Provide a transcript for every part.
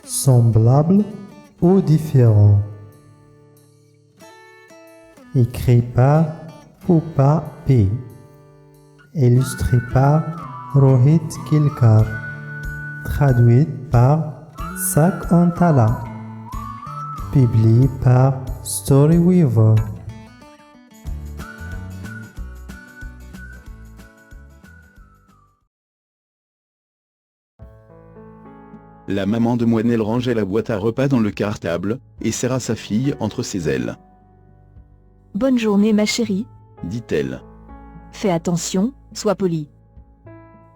Semblable ou différent. Écrit par Pupa P. Illustré par Rohit Kilkar. Traduite par Sak Antala. Publié par Storyweaver. La maman de Moinelle rangeait la boîte à repas dans le cartable, et serra sa fille entre ses ailes. « Bonne journée ma chérie. » dit-elle. « Fais attention, sois polie. »«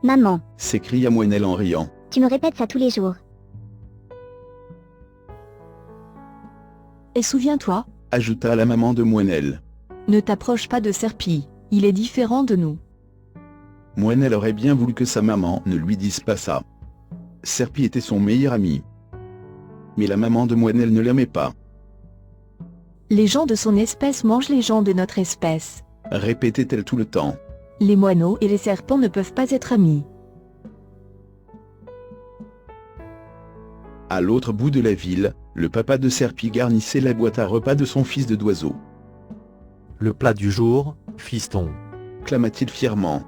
Maman, » s'écria Moinelle en riant. tu me répètes ça tous les jours. Et souviens-toi, » ajouta la maman de Moinelle. « ne t'approche pas de Serpi, il est différent de nous. » Moinelle aurait bien voulu que sa maman ne lui dise pas ça. Serpi était son meilleur ami. Mais la maman de Moinelle ne l'aimait pas. « Les gens de son espèce mangent les gens de notre espèce. » répétait-elle tout le temps. « Les moineaux et les serpents ne peuvent pas être amis. » À l'autre bout de la ville, le papa de Serpi garnissait la boîte à repas de son fils de d'oiseau. « Le plat du jour, fiston » clama-t-il fièrement.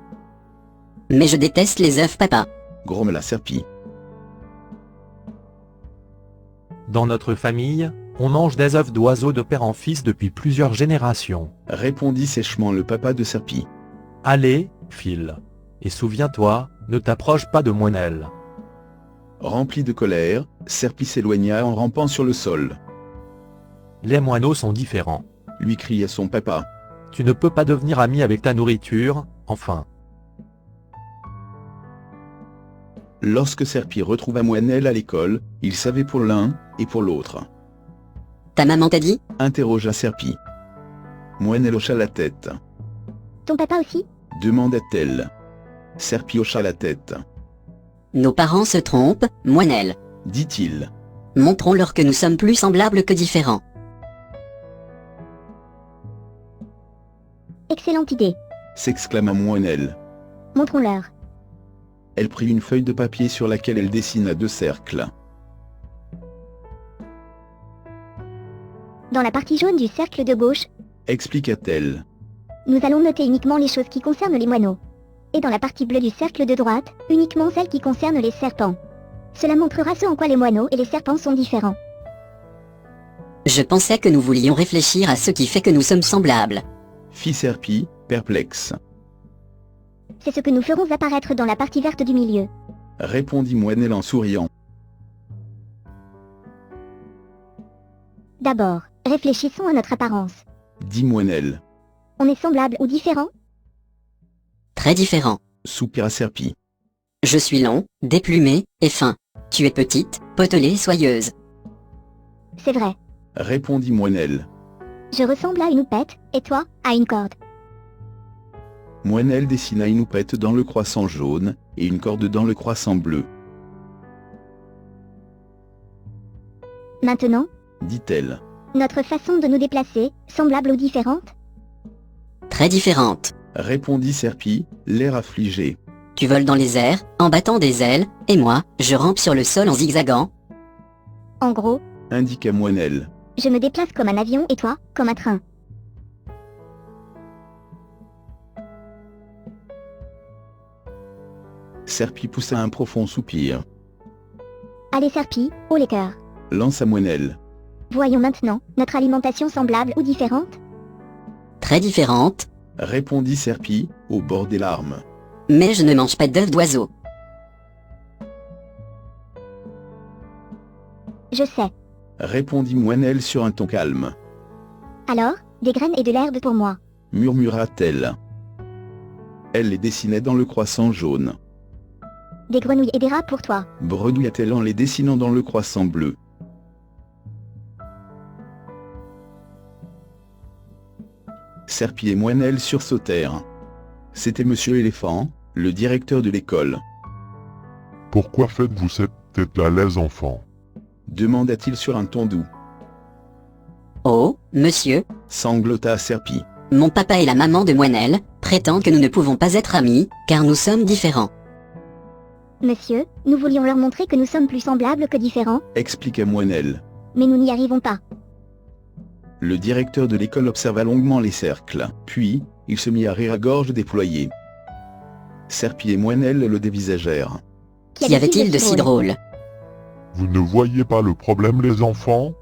« Mais je déteste les œufs, papa. » grommela Serpi. Dans notre famille, on mange des œufs d'oiseaux de père en fils depuis plusieurs générations. Répondit sèchement le papa de Serpi. Allez, file. Et souviens-toi, ne t'approche pas de Moinelle. Rempli de colère, Serpi s'éloigna en rampant sur le sol. Les moineaux sont différents. Lui cria son papa. Tu ne peux pas devenir ami avec ta nourriture, enfin. Lorsque Serpi retrouva Moinelle à l'école, il savait pour l'un et pour l'autre. Ta maman t'a dit ? Interrogea Serpi. Moinelle hocha la tête. Ton papa aussi ? demanda-t-elle. Serpi hocha la tête. Nos parents se trompent, Moinelle. Dit-il. Montrons-leur que nous sommes plus semblables que différents. Excellente idée. S'exclama Moinelle. Montrons-leur. Elle prit une feuille de papier sur laquelle elle dessina 2 cercles. Dans la partie jaune du cercle de gauche, expliqua-t-elle. Nous allons noter uniquement les choses qui concernent les moineaux. Et dans la partie bleue du cercle de droite, uniquement celles qui concernent les serpents. Cela montrera ce en quoi les moineaux et les serpents sont différents. Je pensais que nous voulions réfléchir à ce qui fait que nous sommes semblables. Fit Serpi, perplexe. C'est ce que nous ferons apparaître dans la partie verte du milieu. Répondit Moinelle en souriant. D'abord, réfléchissons à notre apparence. Dit Moinelle. On est semblable ou différent ? Très différent. Soupira Serpi. Je suis long, déplumé, et fin. Tu es petite, potelée, soyeuse. C'est vrai. Répondit Moinelle. Je ressemble à une houppette, et toi, à une corde. Moinelle dessina une houppette dans le croissant jaune, et une corde dans le croissant bleu. Maintenant, dit-elle. Notre façon de nous déplacer, semblable ou différente ? Très différente. Répondit Serpi, l'air affligé. Tu voles dans les airs, en battant des ailes, et moi, je rampe sur le sol en zigzagant. En gros, indiqua Moinelle. Je me déplace comme un avion et toi, comme un train. Serpi poussa un profond soupir. Allez Serpi, haut les cœurs. Lança Moinelle. Voyons maintenant, notre alimentation semblable ou différente ? Très différente. Répondit Serpi, au bord des larmes. Mais je ne mange pas d'œufs d'oiseau. Je sais. Répondit Moinelle sur un ton calme. Alors, des graines et de l'herbe pour moi. Murmura-t-elle. Elle les dessinait dans le croissant jaune. Des grenouilles et des rats pour toi. Bredouilla-t-elle en les dessinant dans le croissant bleu. Serpi et Moinelle sursautèrent. C'était Monsieur Éléphant, le directeur de l'école. Pourquoi faites-vous cette tête-là, les enfants ? demanda-t-il sur un ton doux. Oh, monsieur, Sanglota Serpi. mon papa et la maman de Moinelle prétendent que nous ne pouvons pas être amis, car nous sommes différents. Monsieur, nous voulions leur montrer que nous sommes plus semblables que différents, Expliqua Moinelle. mais nous n'y arrivons pas. Le directeur de l'école observa longuement les cercles, puis, il se mit à rire à gorge déployée. Serpi et Moinelle le dévisagèrent. Qu'y avait-il de si drôle? Vous ne voyez pas le problème, les enfants?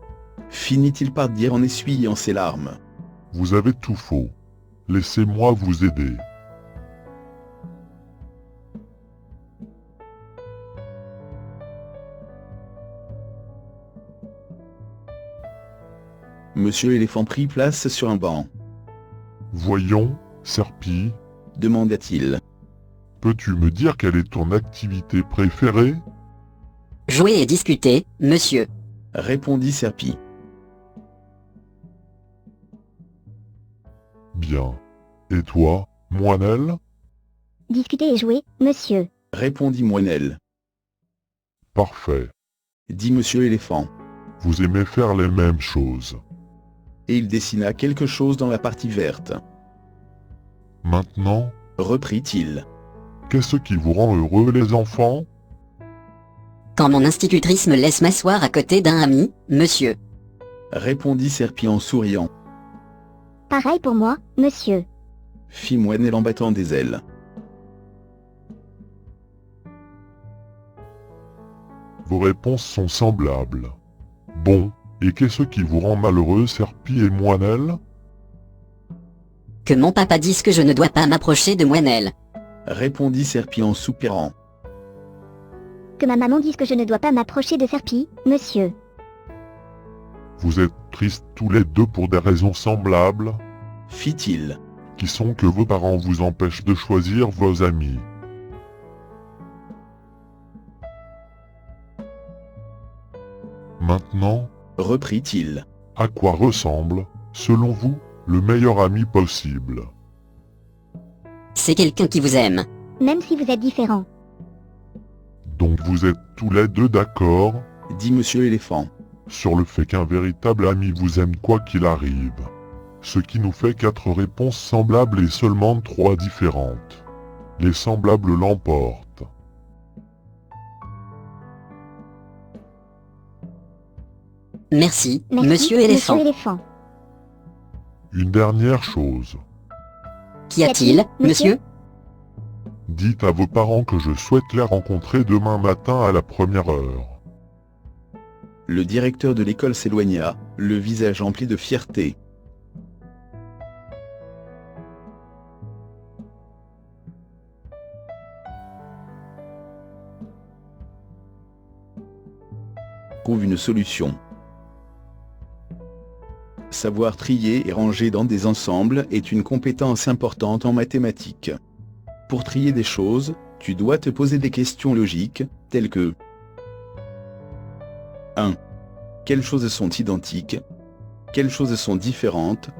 Finit-il par dire en essuyant ses larmes. Vous avez tout faux. Laissez-moi vous aider. Monsieur Éléphant prit place sur un banc. Voyons, Serpi, Demanda-t-il. peux-tu me dire quelle est ton activité préférée? Jouer et discuter, monsieur. Répondit Serpi. Bien. Et toi, Moinelle? Discuter et jouer, monsieur. Répondit Moinelle. Parfait. Dit Monsieur Éléphant. Vous aimez faire les mêmes choses. Et il dessina quelque chose dans la partie verte. Maintenant, Reprit-il. qu'est-ce qui vous rend heureux, les enfants? Quand mon institutrice me laisse m'asseoir à côté d'un ami, monsieur. Répondit Serpi en souriant. Pareil pour moi, monsieur. Fit Moinelle en battant des ailes. Vos réponses sont semblables. Bon, et qu'est-ce qui vous rend malheureux, Serpi et Moinelle? Que mon papa dise que je ne dois pas m'approcher de Moinelle. Répondit Serpi en soupirant. Que ma maman dise que je ne dois pas m'approcher de Serpi, monsieur. Vous êtes tristes tous les deux pour des raisons semblables, Fit-il. qui sont que vos parents vous empêchent de choisir vos amis. Maintenant, Reprit-il. à quoi ressemble, selon vous, le meilleur ami possible? C'est quelqu'un qui vous aime. Même si vous êtes différents. Donc vous êtes tous les deux d'accord Dit Monsieur Éléphant. sur le fait qu'un véritable ami vous aime quoi qu'il arrive. Ce qui nous fait 4 réponses semblables et seulement 3 différentes. Les semblables l'emportent. Merci, Merci, monsieur Éléphant. Monsieur Éléphant. Une dernière chose. Qu'y a-t-il, monsieur? Dites à vos parents que je souhaite les rencontrer demain matin à la première heure. Le directeur de l'école s'éloigna, le visage empli de fierté. Trouve une solution. Savoir trier et ranger dans des ensembles est une compétence importante en mathématiques. Pour trier des choses, tu dois te poser des questions logiques, telles que 1. Quelles choses sont identiques? Quelles choses sont différentes?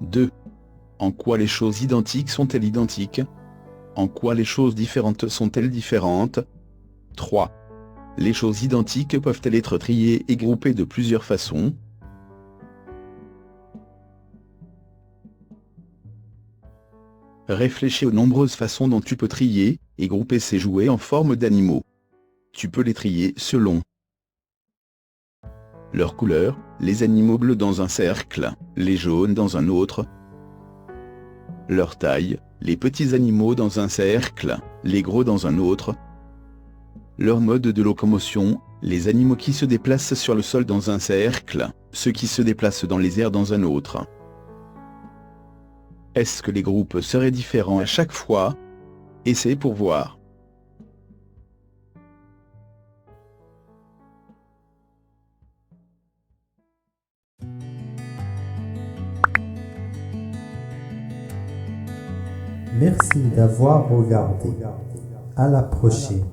2. En quoi les choses identiques sont-elles identiques? En quoi les choses différentes sont-elles différentes? 3. Les choses identiques peuvent-elles être triées et groupées de plusieurs façons? Réfléchis aux nombreuses façons dont tu peux trier et grouper ces jouets en forme d'animaux. Tu peux les trier selon leur couleur, les animaux bleus dans un cercle, les jaunes dans un autre, leur taille, les petits animaux dans un cercle, les gros dans un autre, leur mode de locomotion, les animaux qui se déplacent sur le sol dans un cercle, ceux qui se déplacent dans les airs dans un autre. Est-ce que les groupes seraient différents à chaque fois? Essaie pour voir. Merci d'avoir regardé. À la prochaine.